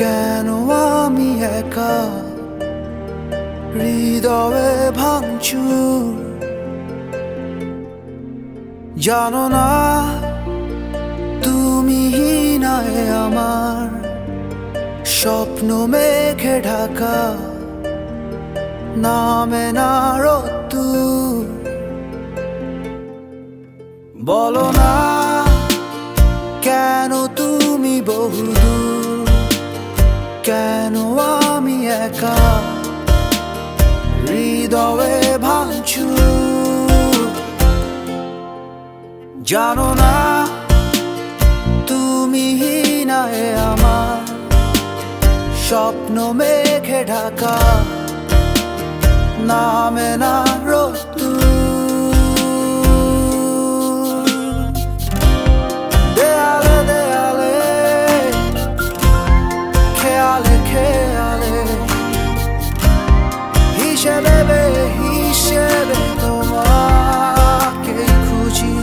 কেন আমি একা হৃদয়ে ভাঙচুর? জানো না তুমি নাই আমার স্বপ্ন মেঘে ঢাকা, নামে না রোদ্দুর। বলো না কেন তুমি বহুদূর, কেন আমি একা হৃদয়ে ভাঙচুর? জানো না তুমি নাই আমার স্বপ্ন মেঘে ঢাকা, নামে না রোদ্দুর। দেয়ালে দেয়ালে খেয়ালে খেয়ালে হিসেবে হিসেবে তোমাকে খুঁজি।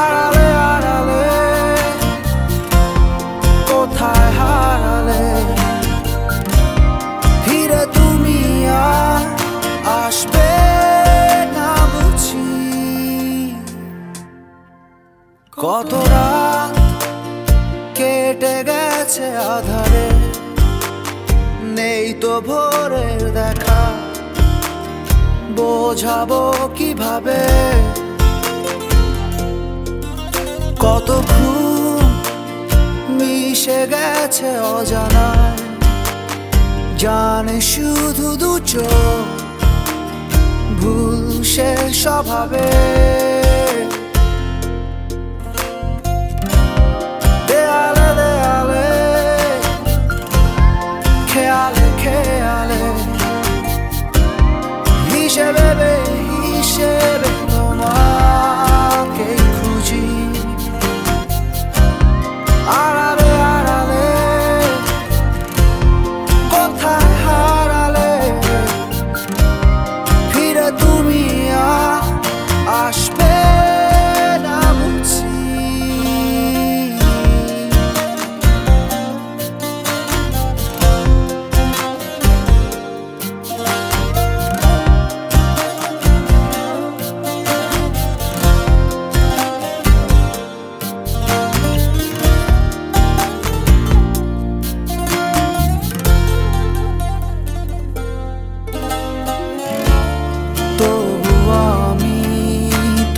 আড়ালে আড়ালে কোথায় হারালে, ফিরে তুমি আর আসবে না বুঝি। কত রাত কেটে গেছে আধারে, নেই তো ভোরের দেখা, বোঝাবো কিভাবে? কত ঘুম মিশে গেছে অজানায়, জানে শুধু দু চোখ ভুল সে স্বভাবে। দেয়ালে দেয়ালে খেয়ালে খেয়ালে হিসেবে হিসেবে তোমাকে খুঁজি। আড়ালে আড়ালে কোথায় হারালে, ফিরে তুমি আর আসবে না বুঝি। তবু আমি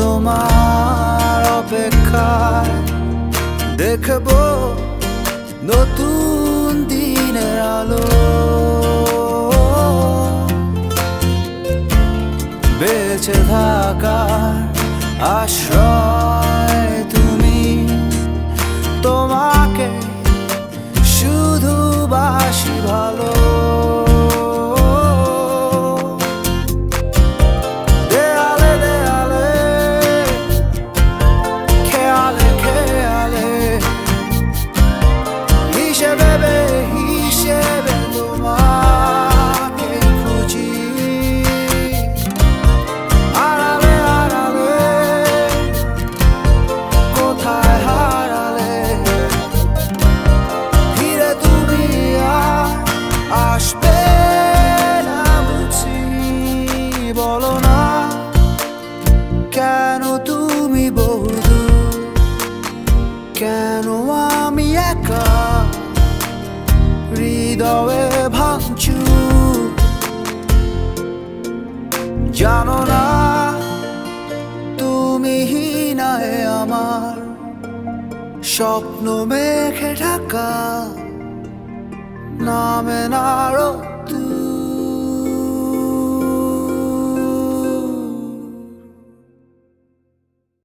তোমার অপেক্ষায় দেখব নতুন দিনের আলো। বেঁচে থাকার আশ্রয় তুমি, তোমাকে শুধু বাসি ভালো। দেয়ালে দেয়ালে খেয়ালে খেয়ালে হিসেবে হিসেবে তোমাকে খুঁজি। আড়ালে আড়ালে কোথায় হারালে, ফিরে তুমি আর আসবে না বুঝি। বলো না কেন তুমি বহুদূর, কেন আমি একা হৃদয়ে ভাঙচুর? জানো না তুমি নাই আমার স্বপ্ন মেঘে ঢাকা, নামে না রোদ্দুর।